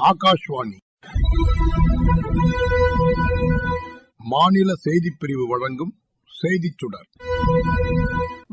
ஆகாஷ்வாணி மாநில செய்திப்பிரிவு வழங்கும் செய்திச் சுடர்.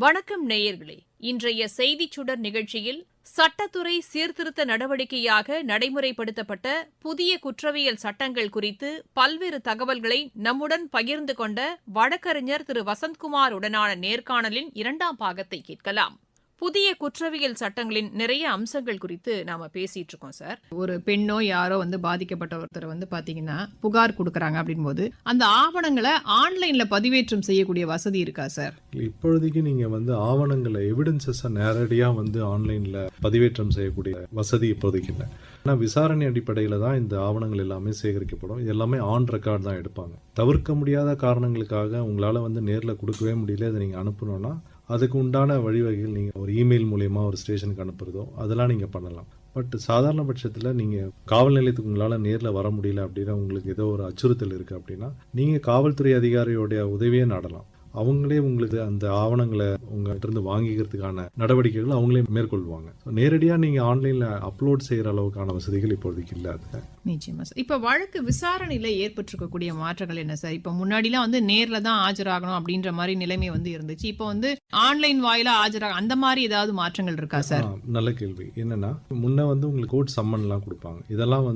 வணக்கம் நேயர்களே. இன்றைய செய்திச் சுடர் நிகழ்ச்சியில் சட்டத்துறை சீர்திருத்த நடவடிக்கையாக நடைமுறைப்படுத்தப்பட்ட புதிய குற்றவியல் சட்டங்கள் குறித்து பல்வேறு தகவல்களை நம்முடன் பகிர்ந்து கொண்ட வழக்கறிஞர் திரு வசந்த்குமார் உடனான நேர்காணலின் 2ஆம் பாகத்தை கேட்கலாம். புதிய குற்றவியல் சட்டங்களின் நிறைய அம்சங்கள் குறித்து நாம பேசிட்டு இருக்கோம் சார். ஒரு பெண்ணோ யாரோ பாதிக்கப்பட்ட ஒருத்தர் பாத்தீங்கன்னா புகார் கொடுக்கறாங்க அப்படின் போது அந்த ஆவணங்களை ஆன்லைன்ல பதிவேற்றம் செய்யக்கூடிய வசதி இருக்கா சார்? இப்பொழுதைக்கு நீங்க ஆவணங்களை எவிடன்சஸ் நேரடியா ஆன்லைன்ல பதிவேற்றம் செய்யக்கூடிய வசதி இப்போதைக்கு இல்லை. ஆனா விசாரணை அடிப்படையில தான் இந்த ஆவணங்கள் எல்லாமே சேகரிக்கப்படும். இது எல்லாமே ஆன் ரெக்கார்ட் தான் எடுப்பாங்க. தவிர்க்க முடியாத காரணங்களுக்காக உங்களால நேர்ல கொடுக்கவே முடியல, அதை நீங்க அனுப்பணும்னா அதுக்கு உண்டான வழிவகைகள் நீங்கள் ஒரு இமெயில் மூலயமா ஒரு ஸ்டேஷனுக்கு அனுப்புறதோ அதெல்லாம் நீங்கள் பண்ணலாம். பட் சாதாரண பட்சத்தில் நீங்கள் காவல் நிலையத்துக்கு உங்களால் நேரில் வர முடியல அப்படின்னா, உங்களுக்கு ஏதோ ஒரு அச்சுறுத்தல் இருக்குது அப்படின்னா, நீங்கள் காவல்துறை அதிகாரியோடைய உதவியே நாடலாம். அவங்களே உங்களுக்கு அந்த ஆவணங்களை உங்கள்கிட்ட இருந்து வாங்கிக்கிறதுக்கான நடவடிக்கைகள் அவங்களே மேற்கொள்வாங்க. நேரடியாக நீங்கள் ஆன்லைனில் அப்லோட் செய்கிற அளவுக்கான வசதிகள் இப்போதைக்கு இல்லாது. நிச்சயமா சார். இப்போ வழக்கு விசாரணையில் ஏற்பட்டிருக்கக்கூடிய மாற்றங்கள் என்ன சார்? இப்போ முன்னாடிலாம் நேரில் தான் ஆஜராகணும் அப்படின்ற மாதிரி நிலைமை இருந்துச்சு. இப்போ ஆன்லைன் வாயிலா ஆஜராக அந்த மாதிரி ஏதாவது மாற்றங்கள் இருக்கா சார்? நல்ல கேள்வி. என்னன்னா முன்ன உங்களுக்கு கோர்ட் சம்மன்லாம் கொடுப்பாங்க. இதெல்லாம்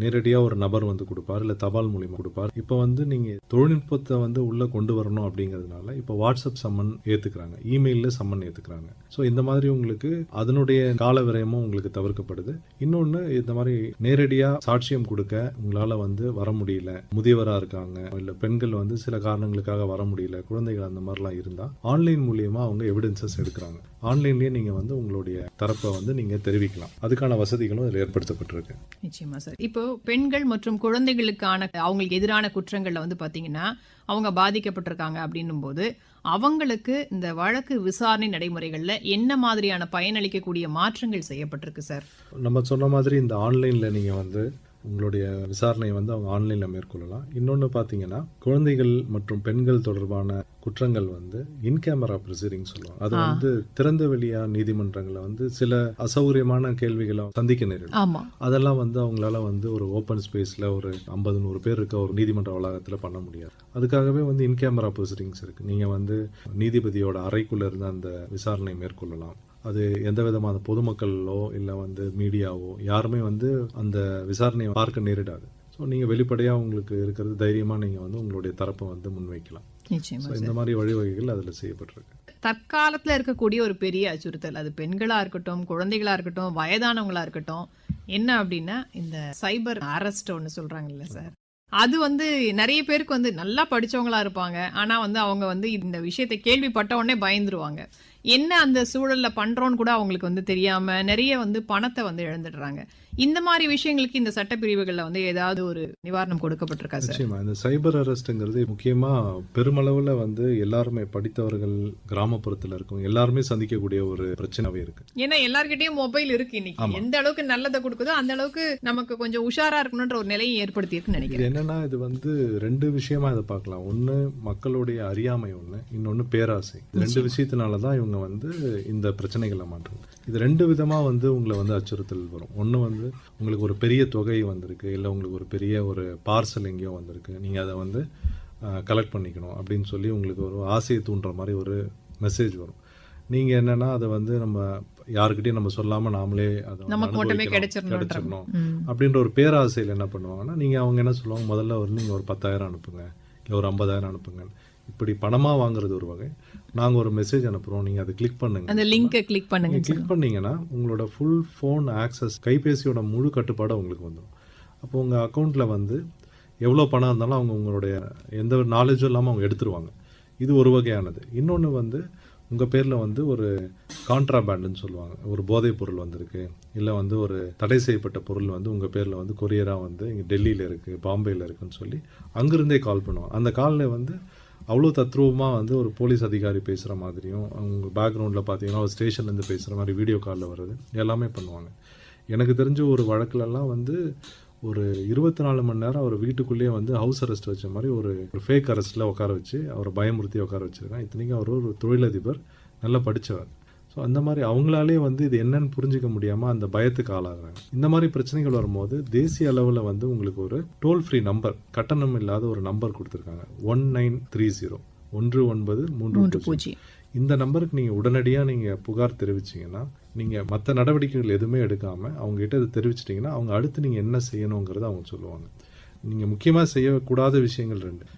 நேரடியாக ஒரு நபர் கொடுப்பார், இல்லை தபால் மூலியமாக கொடுப்பார். இப்போ நீங்கள் தொழில்நுட்பத்தை உள்ள கொண்டு வரணும் அப்படிங்கிறதுனால இப்போ வாட்ஸ்அப் சம்மன் ஏற்றுக்கிறாங்க, இமெயிலில் சம்மன் ஏற்றுக்கிறாங்க. ஸோ இந்த மாதிரி உங்களுக்கு அதனுடைய கால விரயமும் உங்களுக்கு தவிர்க்கப்படுது. இன்னொன்று, இந்த மாதிரி நேரடியாக சாட்சியம் கொடுக்க உங்களால் வர முடியல, முதியவராக இருக்காங்க, இல்லை பெண்கள் சில காரணங்களுக்காக வர முடியல, குழந்தைகள் அந்த மாதிரிலாம் இருந்தால் ஆன்லைன் மூலியமாக அவங்க எவிடன்சஸ் எடுக்கிறாங்க. ஆன்லைன்லேயே நீங்கள் உங்களுடைய தரப்பை நீங்கள் தெரிவிக்கலாம். அதுக்கான வசதிகளும் இதில் ஏற்படுத்தப்பட்டிருக்கு. நிச்சயமா சார். இப்போ பெண்கள் மற்றும் குழந்தைகளுக்கான அவங்களுக்கு எதிரான குற்றங்கள்ல பாத்தீங்கன்னா அவங்க பாதிக்கப்பட்டிருக்காங்க அப்படின்னும் போது அவங்களுக்கு இந்த வழக்கு விசாரணை நடைமுறைகள்ல என்ன மாதிரியான பயனளிக்கக்கூடிய மாற்றங்கள் செய்யப்பட்டிருக்கு சார்? நம்ம சொன்ன மாதிரி இந்த ஆன்லைன்ல நீங்க உங்களுடைய விசாரணையை அவங்க ஆன்லைன்ல மேற்கொள்ளலாம். இன்னொன்று பார்த்தீங்கன்னா, குழந்தைகள் மற்றும் பெண்கள் தொடர்பான குற்றங்கள் இன் கேமரா ப்ரொசீடிங் சொல்லுவாங்க. அது திறந்த வெளியா நீதிமன்றங்களை சில அசௌகரியமான கேள்விகளை சந்திக்க நேரிடும். அதெல்லாம் அவங்களால ஒரு ஓப்பன் ஸ்பேஸ்ல ஒரு 50-100 பேர் இருக்க ஒரு நீதிமன்ற வளாகத்தில் பண்ண முடியாது. அதுக்காகவே இன் கேமரா ப்ரொசீடிங்ஸ் இருக்கு. நீங்க நீதிபதியோட அறைக்குள்ள இருந்து அந்த விசாரணை மேற்கொள்ளலாம். அது எந்த விதமான பொதுமக்களோ இல்லை மீடியாவோ யாருமே அந்த விசாரணையை பார்க்க நேரிடாது. ஸோ நீங்கள் வெளிப்படையாக உங்களுக்கு இருக்கிறது தைரியமாக நீங்கள் உங்களுடைய தரப்பை முன்வைக்கலாம். இந்த மாதிரி வழிவகைகள் அதில் செய்யப்பட்டிருக்கு. தற்காலத்தில் இருக்கக்கூடிய ஒரு பெரிய அச்சுறுத்தல், அது பெண்களாக இருக்கட்டும், குழந்தைகளா இருக்கட்டும், வயதானவங்களா இருக்கட்டும், என்ன அப்படின்னா இந்த சைபர் அரெஸ்ட் ஒன்று சொல்றாங்கல்ல சார். அது நிறைய பேருக்கு நல்லா படிச்சவங்களா இருப்பாங்க. ஆனா அவங்க இந்த விஷயத்தை கேள்விப்பட்ட உடனே பயந்துருவாங்க. என்ன அந்த சூழல்ல பண்றோன்னு கூட அவங்களுக்கு தெரியாம நிறைய பணத்தை இழந்துடுறாங்க. இந்த மாதிரி விஷயங்களுக்கு இந்த சட்டப்பிரிவுகள்ல ஏதாவது ஒரு நிவாரணம் கொடுக்கப்பட்டிருக்கா சார்? நிச்சயமா. இந்த சைபர் அரெஸ்ட்ங்கிறது முக்கியமா பெருமளவுல எல்லாருமே படித்தவர்கள், கிராமப்புறத்துல இருக்கும் எல்லாருமே சந்திக்கக்கூடிய ஒரு பிரச்சனையாவே இருக்கு. ஏன்னா எல்லார்கிட்டயும் மொபைல் இருக்கு. இன்னைக்கு எந்த அளவுக்கு நல்லதை கொடுக்குதோ அந்த அளவுக்கு நமக்கு கொஞ்சம் உஷாரா இருக்கணும்ன்ற ஒரு நிலையை ஏற்படுத்தி இருக்குன்னு நினைக்கிறேன். என்னன்னா இது 2 விஷயமா இதை பார்க்கலாம். ஒண்ணு மக்களுடைய அறியாமை, ஒண்ணு இன்னொன்னு பேராசை. 2 விஷயத்தினாலதான் இவங்க இந்த பிரச்சனைகளை மாற்றுறது. இது 2 விதமா உங்களை அச்சுறுத்தல் வரும். ஒண்ணு உங்களுக்கு ஒரு பெரிய தொகை வந்திருக்கு, இல்லை உங்களுக்கு ஒரு பெரிய ஒரு பார்சல் எங்கேயோ வந்திருக்கு, நீங்கள் அதை கலெக்ட் பண்ணிக்கணும் அப்படின்னு சொல்லி உங்களுக்கு ஒரு ஆசையை தூண்டுற மாதிரி ஒரு மெசேஜ் வரும். நீங்கள் என்னன்னா அதை நம்ம யாருக்கிட்டையும் நம்ம சொல்லாமல் நாமளே அதை கிடைச்சிடணும் அப்படின்ற ஒரு பேராசையில் என்ன பண்ணுவாங்கன்னா, நீங்கள் அவங்க என்ன சொல்லுவாங்க, முதல்ல நீங்கள் ஒரு 10,000 அனுப்புங்க, இல்லை ஒரு 50,000 அனுப்புங்க. இப்படி பணமாக வாங்குறது ஒரு வகை. நாங்கள் ஒரு மெசேஜ் அனுப்புகிறோம், நீங்கள் அதை கிளிக் பண்ணுங்க, அந்த லிங்கை கிளிக் பண்ணுங்க. கிளிக் பண்ணீங்கன்னா உங்களோட ஃபுல் ஃபோன் ஆக்சஸ், கைபேசியோட முழு கட்டுப்பாடு உங்களுக்கு வந்துடும். அப்போ உங்கள் அக்கௌண்ட்டில் எவ்வளோ பணம் இருந்தாலும் அவங்க உங்களுடைய எந்த ஒரு நாலேஜும் இல்லாமல் அவங்க எடுத்துருவாங்க. இது ஒரு வகையானது. இன்னொன்று உங்கள் பேரில் ஒரு கான்ட்ராபேண்டுன்னு சொல்லுவாங்க. ஒரு போதைப் பொருள் வந்திருக்கு, இல்லை ஒரு தடை செய்யப்பட்ட பொருள் உங்கள் பேரில் கொரியராக இங்கே டெல்லியில் இருக்குது, பாம்பேயில் இருக்குன்னு சொல்லி அங்கேருந்தே கால் பண்ணுவாங்க. அந்த காலில் அவ்வளோ தத்ரூபமாக ஒரு போலீஸ் அதிகாரி பேசுகிற மாதிரியும், அவங்க பேக்ரவுண்டில் பார்த்தீங்கன்னா ஒரு ஸ்டேஷன்லேருந்து பேசுகிற மாதிரி வீடியோ காலில் வர்றது எல்லாமே பண்ணுவாங்க. எனக்கு தெரிஞ்ச ஒரு வழக்கிலலாம் ஒரு 24 மணி நேரம் அவர் வீட்டுக்குள்ளேயே ஹவுஸ் அரெஸ்ட் வச்ச மாதிரி ஒரு ஃபேக் அரெஸ்ட்டில் உட்கார வச்சு அவரை பயமுறுத்தி உட்கார வச்சுருக்காங்க. இத்தனைக்கும் அவர் ஒரு தொழிலதிபர், நல்லா படித்தவர். ஸோ அந்த மாதிரி அவங்களாலே வந்து இது என்னன்னு புரிஞ்சிக்க முடியாமல் அந்த பயத்துக்கு ஆளாகிறாங்க. இந்த மாதிரி பிரச்சனைகள் வரும்போது தேசிய அளவில் வந்து உங்களுக்கு ஒரு டோல் ஃப்ரீ நம்பர், கட்டணம் இல்லாத ஒரு நம்பர் கொடுத்துருக்காங்க, 1930 1930. இந்த நம்பருக்கு நீங்கள் உடனடியாக நீங்கள் புகார் தெரிவிச்சிங்கன்னா, நீங்கள் மற்ற நடவடிக்கைகள் எதுவுமே எடுக்காமல் அவங்ககிட்ட இதை தெரிவிச்சிட்டிங்கன்னா அவங்க அடுத்து நீங்கள் என்ன செய்யணுங்கிறத அவங்க சொல்லுவாங்க. நீங்கள் முக்கியமாக செய்யக்கூடாத விஷயங்கள் 2.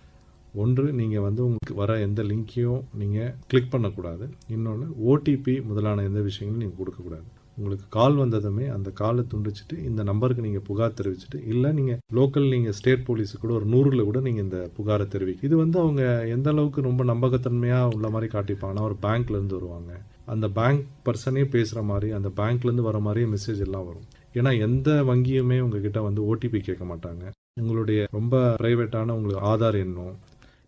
ஒன்று, நீங்கள் வந்து உங்களுக்கு வர எந்த லிங்க்கையும் நீங்கள் கிளிக் பண்ணக்கூடாது. இன்னொன்று, ஓடிபி முதலான எந்த விஷயங்களும் நீங்கள் கொடுக்கக்கூடாது. உங்களுக்கு கால் வந்ததுமே அந்த காலை துண்டிச்சிட்டு இந்த நம்பருக்கு நீங்கள் புகார் தெரிவிச்சுட்டு, இல்லை நீங்கள் லோக்கல் நீங்கள் ஸ்டேட் போலீஸுக்கு கூட ஒரு 100ல் கூட நீங்கள் இந்த புகாரை தெரிவிக்க. இது வந்து அவங்க எந்த அளவுக்கு ரொம்ப நம்பகத்தன்மையாக உள்ள மாதிரி காட்டிப்பாங்கன்னா, ஒரு பேங்க்லேருந்து வருவாங்க, அந்த பேங்க் பர்சனே பேசுகிற மாதிரி, அந்த பேங்க்லேருந்து வர மாதிரியே மெசேஜ் எல்லாம் வரும். ஏன்னா எந்த வங்கியுமே உங்ககிட்ட வந்து ஓடிபி கேட்க மாட்டாங்க. உங்களுடைய ரொம்ப ப்ரைவேட்டான உங்களுக்கு ஆதார் எண்ணோ,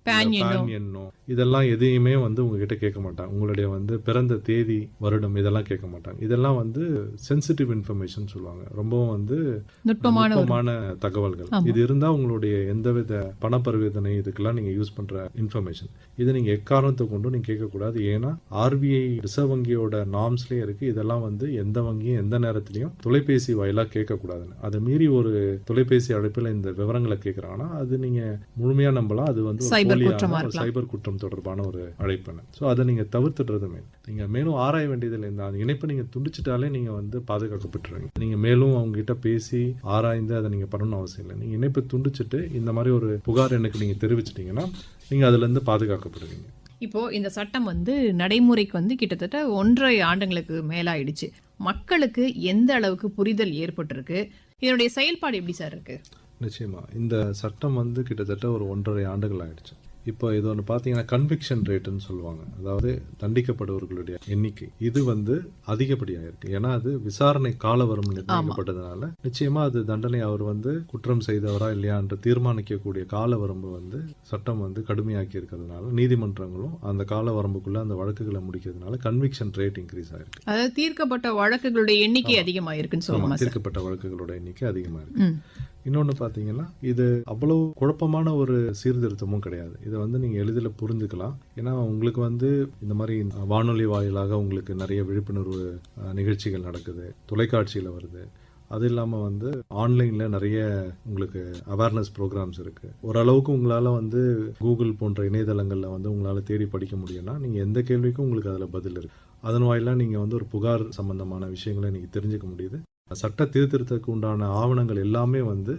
பேன் எண்ணோ, இதெல்லாம் எதையுமே வந்து உங்ககிட்ட கேட்க மாட்டாங்க. உங்களுடைய வந்து பிறந்த தேதி, வருடம், இதெல்லாம் கேட்க மாட்டாங்க. இதெல்லாம் வந்து சென்சிட்டிவ் இன்ஃபர்மேஷன் சொல்லுவாங்க, ரொம்பவும் வந்து நுட்பமான தகவல்கள். இது இருந்தால் உங்களுடைய எந்தவித பண பரிவர்த்தனை இதுக்கெல்லாம் நீங்கள் யூஸ் பண்ணுற இன்ஃபர்மேஷன், இதை நீங்கள் எக்காரணத்தை கொண்டும் நீங்கள் கேட்கக்கூடாது. ஏன்னா ஆர்பிஐ ரிசர்வ் வங்கியோட நார்ம்ஸ்லேயே இருக்குது, இதெல்லாம் வந்து எந்த வங்கியும் எந்த நேரத்துலையும் தொலைபேசி வாயிலாக கேட்கக்கூடாதுன்னு. அதை மீறி ஒரு தொலைபேசி அழைப்பில் இந்த விவரங்களை கேட்குறாங்கன்னா அது நீங்கள் முழுமையாக நம்பலாம். அது வந்து சைபர் குற்றம் தொடர்பான ஒரு அழைப்பு. ஸோ அதை நீங்கள் தவிர்த்துடுறதுமே, நீங்கள் மேலும் ஆராய வேண்டியதில்லை. இந்த இணைப்பை நீங்கள் துண்டிச்சிட்டாலே நீங்கள் வந்து பாதுகாக்கப்பட்டுருவீங்க. நீங்கள் மேலும் அவங்ககிட்ட பேசி ஆராய்ந்து அதை நீங்கள் பண்ணணும்னு அவசியம் இல்லை. நீங்கள் இணைப்பை துண்டிச்சிட்டு இந்த மாதிரி ஒரு புகார் எனக்கு நீங்கள் தெரிவிச்சிட்டிங்கன்னா நீங்கள் அதுலேருந்து பாதுகாக்கப்படுவீங்க. இப்போ இந்த சட்டம் வந்து நடைமுறைக்கு வந்து கிட்டத்தட்ட 1.5 ஆண்டுகளுக்கு மேலாயிடுச்சு. மக்களுக்கு எந்த அளவுக்கு புரிதல் ஏற்பட்டிருக்கு? இதனுடைய செயல்பாடு எப்படி சார் இருக்கு? நிச்சயமா இந்த சட்டம் வந்து கிட்டத்தட்ட ஒரு 1.5 ஆண்டுகள் ஆயிடுச்சு. இப்போ இது ஒன்று பார்த்தீங்கன்னா கன்விக்ஷன் ரேட்டுன்னு சொல்லுவாங்க, அதாவது தண்டிக்கப்படுவர்களுடைய எண்ணிக்கை, இது வந்து அதிகப்படியாக இருக்கு. ஏன்னா அது விசாரணை காலவரம் நிர்ணயிக்கப்பட்டதுனால நிச்சயமா அது தண்டனை அவர் வந்து குற்றம் செய்தவரா இல்லையா என்று தீர்மானிக்கக்கூடிய காலவரம்பு வந்து சட்டம் வந்து கடுமையாக்கி இருக்கிறதுனால நீதிமன்றங்களும் அந்த காலவரம்புக்குள்ள அந்த வழக்குகளை முடிக்கிறதுனால கன்விக்ஷன் ரேட் இன்க்ரீஸ் ஆயிருக்கு. அதாவது தீர்க்கப்பட்ட வழக்குகளுடைய எண்ணிக்கை அதிகமாயிருக்குன்னு சொல்லுவாங்க. தீர்க்கப்பட்ட வழக்குகளோட எண்ணிக்கை அதிகமாக இருக்கு. இன்னொன்று பார்த்தீங்கன்னா இது அவ்வளவு குழப்பமான ஒரு சீர்திருத்தமும் கிடையாது. இதை வந்து நீங்கள் எளிதில் புரிஞ்சுக்கலாம். ஏன்னா உங்களுக்கு வந்து இந்த மாதிரி வானொலி வாயிலாக உங்களுக்கு நிறைய விழிப்புணர்வு நிகழ்ச்சிகள் நடக்குது, தொலைக்காட்சியில் வருது. அது இல்லாமல் வந்து ஆன்லைனில் நிறைய உங்களுக்கு அவேர்னஸ் ப்ரோக்ராம்ஸ் இருக்குது. ஓரளவுக்கு உங்களால் வந்து கூகுள் போன்ற இணையதளங்களில் வந்து உங்களால் தேடி படிக்க முடியும்னா நீங்கள் எந்த கேள்விக்கும் உங்களுக்கு அதில் பதில் இருக்குது. அதன் வாயிலாக நீங்கள் வந்து ஒரு புகார் சம்பந்தமான விஷயங்களை நீங்கள் தெரிஞ்சுக்க முடியுது. சட்ட திருத்தத்துக்கு உண்டான ஆவணங்கள் எல்லாமே வந்து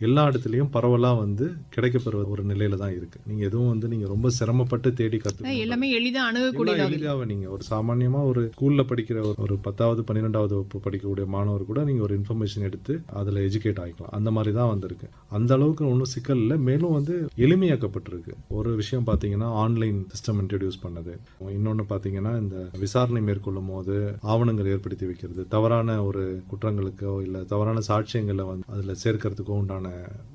எல்லா இடத்துலையும் பரவலாக வந்து கிடைக்கப்பெற ஒரு நிலையில தான் இருக்கு. நீங்க எதுவும் வந்து நீங்க ரொம்ப சிரமப்பட்டு தேடி கற்றுக்க எல்லாமே எளிதாக நீங்க ஒரு சாமானியமா ஒரு ஸ்கூல்ல படிக்கிற ஒரு 10வது 12வது வகுப்பு படிக்கக்கூடிய மாணவர் கூட நீங்க ஒரு இன்ஃபர்மேஷன் எடுத்து அதுல எஜுகேட் ஆகிக்கலாம். அந்த மாதிரி தான் வந்திருக்கு. அந்த அளவுக்கு ஒன்றும் சிக்கல் இல்லை. மேலும் வந்து எளிமையாக்கப்பட்டிருக்கு. ஒரு விஷயம் பார்த்தீங்கன்னா ஆன்லைன் சிஸ்டம் இன்ட்ரடியூஸ் பண்ணது, இன்னொன்று பார்த்தீங்கன்னா இந்த விசாரணை மேற்கொள்ளும் போது ஆவணங்கள் ஏற்படுத்தி வைக்கிறது, தவறான ஒரு குற்றங்களுக்கோ இல்லை தவறான சாட்சியங்களை வந்து அதில் சேர்க்கறதுக்கோ உண்டான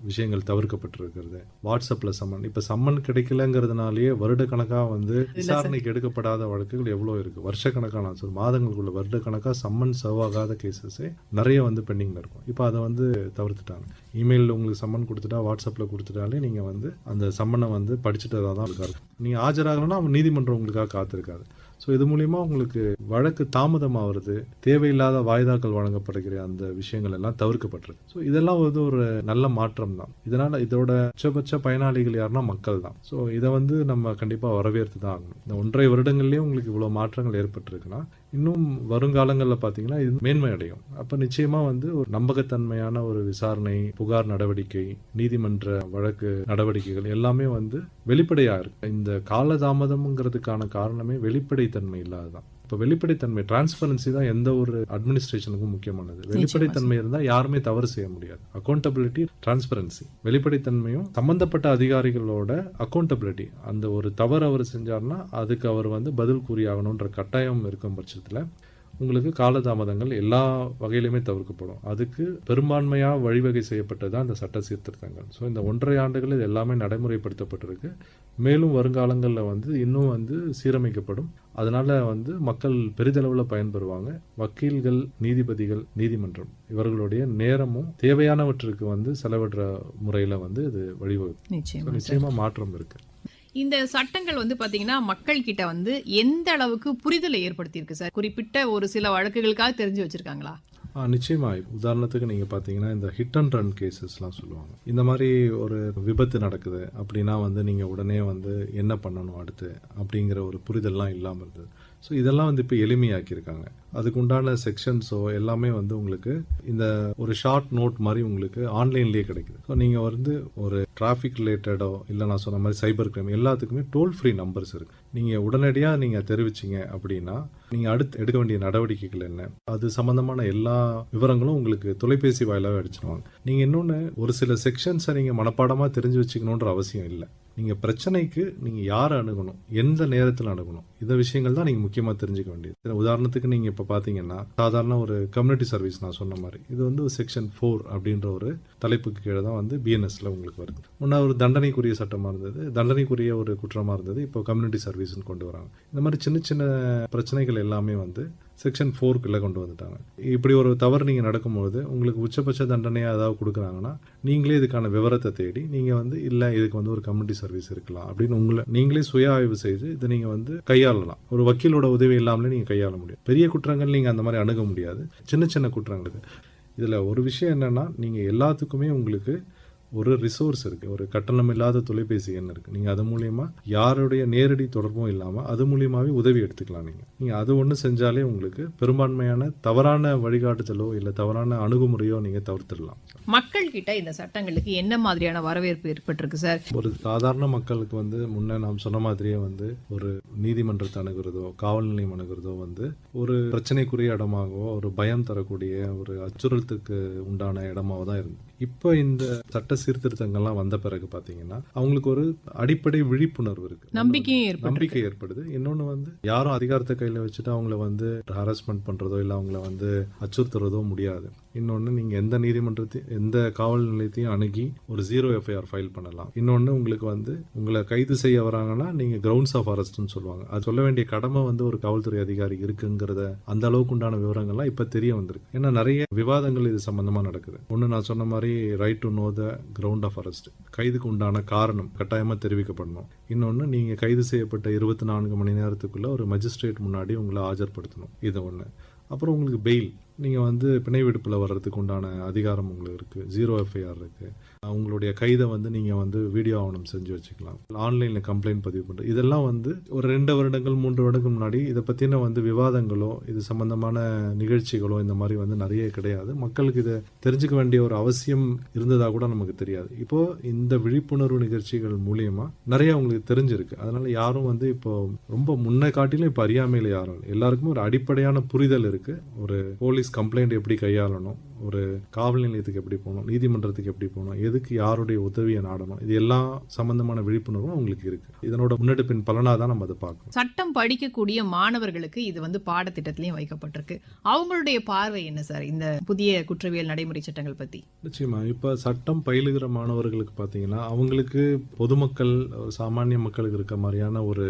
விஷயங்கள் தவிர்க்கப்பட்டிருக்கிறது. வாட்ஸ்அப்ல சம்மன், இப்ப சம்மன் கிடைக்கலங்கிறதுனாலேயே வருடக்கணக்காக வந்து விசாரணைக்கு எடுக்கப்படாத வழக்குகள் எவ்வளோ இருக்கு. வருஷக்கணக்கான மாதங்களுக்குள்ள வருடக்கணக்காக சம்மன் சர்வ் ஆகாத கேசஸே நிறைய வந்து பெண்டிங்ல இருக்கும். இப்போ அதை வந்து தவிர்த்துட்டாங்க. இமெயிலில் உங்களுக்கு சம்மன் கொடுத்துட்டா வாட்ஸ்அப்ல கொடுத்துட்டாலே நீங்க வந்து அந்த சம்மனை வந்து படிச்சுட்டதா தான் இருக்காரு. நீங்க ஆஜராகணும்னா நீதிமன்றம் உங்களுக்காக காத்திருக்காது. ஸோ இது மூலிமா உங்களுக்கு வழக்கு தாமதமாகிறது, தேவையில்லாத வாய்தாக்கள் வழங்கப்படுகிற அந்த விஷயங்கள் எல்லாம் தவிர்க்கப்பட்டிருக்கு. ஸோ இதெல்லாம் வந்து ஒரு நல்ல மாற்றம் தான். இதனால இதோட உச்சபட்ச பயனாளிகள் யாருன்னா மக்கள் தான். ஸோ இதை வந்து நம்ம கண்டிப்பாக வரவேற்று தான் ஆகணும். இந்த 1.5 வருடங்கள்லேயே உங்களுக்கு இவ்வளோ மாற்றங்கள் ஏற்பட்டிருக்குன்னா இன்னும் வருங்காலங்களில் பார்த்தீங்கன்னா இது மேன்மை அடையும். அப்போ நிச்சயமாக வந்து ஒரு நம்பகத்தன்மையான ஒரு விசாரணை, புகார் நடவடிக்கை, நீதிமன்ற வழக்கு நடவடிக்கைகள் எல்லாமே வந்து வெளிப்படையாக இருக்கு. இந்த காலதாமதம்ங்கிறதுக்கான காரணமே வெளிப்படைத்தன்மை இல்லாததான். இப்போ வெளிப்படைத்தன்மை, டிரான்ஸ்பரன்சி தான் எந்த ஒரு அட்மினிஸ்ட்ரேஷனுக்கும் முக்கியமானது. வெளிப்படைத்தன்மை இருந்தால் யாருமே தவறு செய்ய முடியாது. அக்கௌண்டபிலிட்டி, டிரான்ஸ்பரன்சி, வெளிப்படைத்தன்மையும் சம்பந்தப்பட்ட அதிகாரிகளோட அக்கௌண்டபிலிட்டி. அந்த ஒரு தவறு அவர் செஞ்சார்னா அதுக்கு அவர் வந்து பதில் கூறியாகணுன்ற கட்டாயம் இருக்கும் பட்சத்தில் உங்களுக்கு காலதாமதங்கள் எல்லா வகையிலுமே தவிர்க்கப்படும். அதுக்கு பெரும்பான்மையாக வழிவகை செய்யப்பட்டதான் இந்த சட்ட சீர்திருத்தங்கள். ஸோ இந்த 1.5 ஆண்டுகள் இது எல்லாமே நடைமுறைப்படுத்தப்பட்டிருக்கு. மேலும் வருங்காலங்களில் வந்து இன்னும் வந்து சீரமைக்கப்படும். அதனால வந்து மக்கள் பெரிதளவில் பயன்பெறுவாங்க. வக்கீல்கள், நீதிபதிகள், நீதிமன்றம் இவர்களுடைய நேரமும் தேவையானவற்றுக்கு வந்து செலவிடுற முறையில் வந்து இது வழிவகுக்கும். நிச்சயமா மாற்றம் இருக்கு. இந்த சட்டங்கள் வந்து பாத்தீங்கன்னா மக்கள் கிட்ட வந்து எந்த அளவுக்கு புரிதலை ஏற்படுத்தியிருக்கு சார்? குறிப்பிட்ட ஒரு சில வழக்குகளுக்காக தெரிஞ்சு வச்சிருக்காங்களா? நிச்சயமா. உதாரணத்துக்கு நீங்கள் பார்த்தீங்கன்னா இந்த ஹிட் அண்ட் ரன் கேசஸ்லாம் சொல்லுவாங்க. இந்த மாதிரி ஒரு விபத்து நடக்குது அப்படின்னா வந்து நீங்கள் உடனே வந்து என்ன பண்ணணும் அடுத்து அப்படிங்கிற ஒரு புரிதல்லாம் இல்லாமல் இருந்தது. ஸோ இதெல்லாம் வந்து இப்போ எளிமையாக்கியிருக்காங்க. அதுக்கு உண்டான செக்ஷன்ஸோ எல்லாமே வந்து உங்களுக்கு இந்த ஒரு ஷார்ட் நோட் மாதிரி உங்களுக்கு ஆன்லைன்லேயே கிடைக்குது. ஸோ நீங்கள் வந்து ஒரு டிராஃபிக் ரிலேட்டடோ இல்லை நான் சொன்ன மாதிரி சைபர் கிரைம் எல்லாத்துக்குமே டோல் ஃப்ரீ நம்பர்ஸ் இருக்குது. நீங்கள் உடனடியாக நீங்கள் தெரிவிச்சிங்க அப்படின்னா நீங்கள் அடுத்து எடுக்க வேண்டிய நடவடிக்கைகள் என்ன, அது சம்மந்தமான எல்லா விவரங்களும் உங்களுக்கு தொலைபேசி வாயிலாக அடிச்சிருவாங்க. நீங்கள் இன்னொன்று ஒரு சில செக்ஷன்ஸை நீங்கள் மனப்பாடமாக தெரிஞ்சு வச்சுக்கணுன்ற அவசியம் இல்லை. நீங்கள் பிரச்சனைக்கு நீங்கள் யாரை அணுகணும், எந்த நேரத்தில் அணுகணும், இந்த விஷயங்கள் தான் நீங்கள் முக்கியமாக தெரிஞ்சுக்க வேண்டியது. உதாரணத்துக்கு நீங்கள் இப்போ பார்த்தீங்கன்னா சாதாரண ஒரு கம்யூனிட்டி சர்வீஸ் நான் சொன்ன மாதிரி இது வந்து ஒரு செக்ஷன் 4 அப்படின்ற ஒரு தலைப்புக்கு கீழே தான் வந்து பிஎன்எஸ்ல உங்களுக்கு வருது. முன்னா ஒரு தண்டனைக்குரிய சட்டமாக இருந்தது, தண்டனைக்குரிய ஒரு குற்றமாக இருந்தது, இப்போ கம்யூனிட்டி சர்வீஸ்ன்னு கொண்டு வராங்க. இந்த மாதிரி சின்ன சின்ன பிரச்சனைகள் எல்லாமே வந்து செக்ஷன் 4க்குள்ளே கொண்டு வந்துட்டாங்க. இப்படி ஒரு தவறு நீங்கள் நடக்கும்போது உங்களுக்கு உச்சபட்ச தண்டனையாக ஏதாவது கொடுக்குறாங்கன்னா நீங்களே இதுக்கான விவரத்தை தேடி நீங்கள் வந்து இல்லை இதுக்கு வந்து ஒரு கம்யூனிட்டி சர்வீஸ் இருக்கலாம் அப்படின்னு நீங்களே சுய ஆய்வு செய்து இதை நீங்கள் வந்து கையாளலாம். ஒரு வக்கீலோட உதவி இல்லாமலே நீங்கள் கையாள முடியும். பெரிய குற்றங்கள் நீங்கள் அந்த மாதிரி அணுக முடியாது, சின்ன சின்ன குற்றங்களுக்கு. இதில் ஒரு விஷயம் என்னென்னா நீங்கள் எல்லாத்துக்குமே உங்களுக்கு ஒரு ரிசோர்ஸ் இருக்குது, ஒரு கட்டணம் இல்லாத தொலைபேசி எண் இருக்குது. நீங்கள் அது மூலியமாக யாருடைய நேரடி தொடர்பும் இல்லாமல் அது மூலியமாகவே உதவி எடுத்துக்கலாம். நீங்கள் அது ஒன்று செஞ்சாலே உங்களுக்கு பெரும்பான்மையான தவறான வழிகாட்டுதலோ இல்லை தவறான அணுகுமுறையோ நீங்கள் தவிர்த்துடலாம். மக்கள் கிட்ட இந்த சட்டங்களுக்கு என்ன மாதிரியான வரவேற்பு ஏற்பட்டிருக்கு சார்? ஒரு சாதாரண மக்களுக்கு வந்து முன்ன நாம் சொன்ன மாதிரியே வந்து ஒரு நீதிமன்றத்தை அணுகிறதோ காவல் நிலையம் அணுகிறதோ வந்து ஒரு பிரச்சனைக்குரிய இடமாகவோ ஒரு பயம் தரக்கூடிய ஒரு அச்சுறுத்தலுக்கு உண்டான இடமாவோ தான் இருந்தது. இப்போ இந்த சட்ட சீர்திருத்தங்கள்லாம் வந்த பிறகு பார்த்தீங்கன்னா அவங்களுக்கு ஒரு அடிப்படை விழிப்புணர்வு இருக்கு, நம்பிக்கை ஏற்படுது. இன்னொன்று வந்து யாரும் அதிகாரத்தை கையில் வச்சுட்டு அவங்கள வந்து ஹராஸ்மெண்ட் பண்றதோ இல்லை அவங்கள வந்து அச்சுறுத்துறதோ முடியாது. இன்னொன்று நீங்கள் எந்த நீதிமன்றத்தையும் எந்த காவல் நிலையத்தையும் அணுகி ஒரு 0 FIR ஃபைல் பண்ணலாம். இன்னொன்று உங்களுக்கு வந்து உங்களை கைது செய்ய வராங்கன்னா நீங்கள் கிரவுண்ட்ஸ் ஆஃப் அரெஸ்ட்னு சொல்லுவாங்க. அது சொல்ல வேண்டிய கடமை வந்து ஒரு காவல்துறை அதிகாரி இருக்குங்கிறத அந்த அளவுக்கு உண்டான விவரங்கள்லாம் இப்போ தெரிய வந்திருக்கு. ஏன்னா நிறைய விவாதங்கள் இது சம்பந்தமாக நடக்குது. ஒன்று நான் சொன்ன மாதிரி right to know the ground of arrest, கைதுக்கு உண்டான காரணம் கட்டாயமாக தெரிவிக்கப்படணும். இன்னொன்று நீங்கள் கைது செய்யப்பட்ட 24 மணி நேரத்துக்குள்ள ஒரு மஜிஸ்ட்ரேட் முன்னாடி உங்களை ஆஜர்படுத்தணும். இது ஒன்று. அப்புறம் உங்களுக்கு பெயில், நீங்கள் வந்து பிணை விடுப்பில் வர்றதுக்கு உண்டான அதிகாரம் உங்களுக்கு இருக்குது. 0 FIR இருக்குது. உங்களுடைய கைதை வந்து நீங்கள் வந்து வீடியோ ஆவணம் செஞ்சு வச்சுக்கலாம். ஆன்லைனில் கம்ப்ளைண்ட் பதிவு பண்ணுறது இதெல்லாம் வந்து ஒரு 2 வருடங்கள் 3 வருடங்கள் முன்னாடி இதை பற்றின வந்து விவாதங்களோ இது சம்பந்தமான நிகழ்ச்சிகளோ இந்த மாதிரி வந்து நிறைய கிடையாது. மக்களுக்கு இதை தெரிஞ்சுக்க வேண்டிய ஒரு அவசியம் இருந்ததாக கூட நமக்கு தெரியாது. இப்போது இந்த விழிப்புணர்வு நிகழ்ச்சிகள் மூலியமாக நிறைய உங்களுக்கு தெரிஞ்சிருக்கு. அதனால் யாரும் வந்து இப்போ ரொம்ப முன்ன காட்டிலும் இப்போ அறியாமையில் யாரும் எல்லாருக்குமே ஒரு அடிப்படையான புரிதல் இருக்குது. ஒரு போலீஸ் கம்ப்ளைண்ட் எப்படி கையாளணும், ஒரு காவல் நிலையத்துக்கு எப்படி போகணும், நீதிமன்றத்துக்கு எப்படி போகணும், எதுக்கு யாருடைய உதவியை நாடணும், இது எல்லாம் சம்பந்தமான விழிப்புணர்வும் அவங்களுக்கு இருக்கு. இதனோட முன்னெடுப்பின் பலனாக தான் நம்ம அதை பார்க்கணும். சட்டம் படிக்கக்கூடிய மாணவர்களுக்கு இது வந்து பாடத்திட்டத்திலையும் வைக்கப்பட்டிருக்கு. அவங்களுடைய பார்வை என்ன சார் இந்த புதிய குற்றவியல் நடைமுறை சட்டங்கள் பத்தி? நிச்சயமா இப்போ சட்டம் பயிலுகிற மாணவர்களுக்கு பார்த்தீங்கன்னா அவங்களுக்கு பொதுமக்கள் சாமானிய மக்களுக்கு இருக்க மாதிரியான ஒரு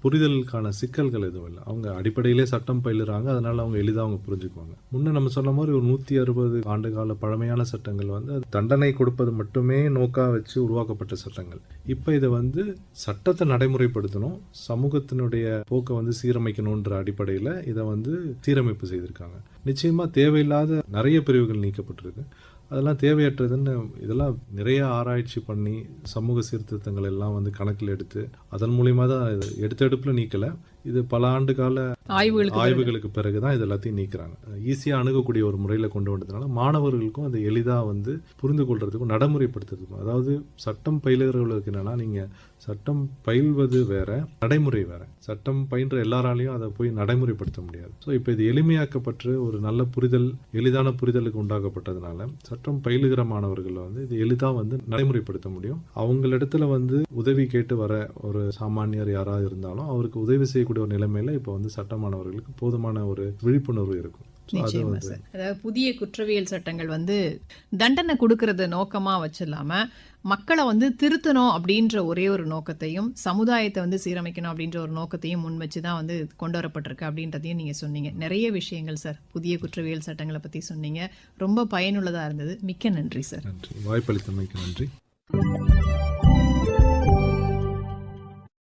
புரிதலுக்கான சிக்கல்கள் எதுவும் இல்லை. அவங்க அடிப்படையிலே சட்டம் பயிலுறாங்க, அதனால அவங்க எளிதாக அவங்க புரிஞ்சுக்குவாங்க. முன்ன நம்ம சொன்ன மாதிரி ஒரு 160 ஆண்டுகால பழமையான சட்டங்கள் வந்து தண்டனை கொடுப்பது மட்டுமே நோக்கா வச்சு உருவாக்கப்பட்ட சட்டங்கள். இப்போ இதை வந்து சட்டத்தை நடைமுறைப்படுத்தணும், சமூகத்தினுடைய போக்கை வந்து சீரமைக்கணுன்ற அடிப்படையில் இதை வந்து சீரமைப்பு செய்திருக்காங்க. நிச்சயமா தேவையில்லாத நிறைய பிரிவுகள் நீக்கப்பட்டிருக்கு. அதெல்லாம் தேவையற்றதுன்னு இதெல்லாம் நிறைய ஆராய்ச்சி பண்ணி சமூக சீர்திருத்தங்கள் எல்லாம் வந்து கணக்கில் எடுத்து அதன் மூலியமாக தான் இது எடுத்தெடுப்பில் நீக்கலை. இது பல ஆண்டு கால ஆய்வுகளுக்கு பிறகுதான் இது எல்லாத்தையும் நீக்கிறாங்க. ஈஸியாக அணுகக்கூடிய ஒரு முறையில் கொண்டு வந்ததுனால மாணவர்களுக்கும் அதை எளிதாக வந்து புரிந்து கொள்றதுக்கும் நடைமுறைப்படுத்துறதுக்கும், அதாவது சட்டம் பயிலுகிறவர்களுக்கு என்னன்னா நீங்கள் சட்டம் பயில்வது வேற, நடைமுறை வேற. சட்டம் பயின்ற எல்லாராலையும் அதை போய் நடைமுறைப்படுத்த முடியாது. ஸோ இப்போ இது எளிமையாக்கப்பட்டு ஒரு நல்ல புரிதல், எளிதான புரிதலுக்கு உண்டாக்கப்பட்டதுனால சட்டம் பயிலுகிற மாணவர்கள் வந்து இது எளிதாக வந்து நடைமுறைப்படுத்த முடியும். அவங்களிடத்துல வந்து உதவி கேட்டு வர ஒரு சாமானியர் யாராவது இருந்தாலும் அவருக்கு உதவி செய்யக்கூடிய ஒரு நிலைமையில இப்போ வந்து சட்டமானவர்களுக்கு போதுமான ஒரு விழிப்புணர்வு இருக்கும். நிச்சயமா சார். அதாவது புதிய குற்றவியல் சட்டங்கள் வந்து தண்டனை கொடுக்கறத நோக்கமா வச்சிடலாம மக்களை வந்து திருத்தணும் அப்படின்ற ஒரே ஒரு நோக்கத்தையும் சமுதாயத்தை வந்து சீரமைக்கணும் அப்படின்ற ஒரு நோக்கத்தையும் முன் வச்சுதான் வந்து கொண்டு வரப்பட்டிருக்கு அப்படின்றதையும் நீங்க சொன்னீங்க. நிறைய விஷயங்கள் சார் புதிய குற்றவியல் சட்டங்களை பத்தி சொன்னீங்க. ரொம்ப பயனுள்ளதா இருந்தது. மிக்க நன்றி சார். நன்றி. வாய்ப்பளித்தமைக்கு நன்றி.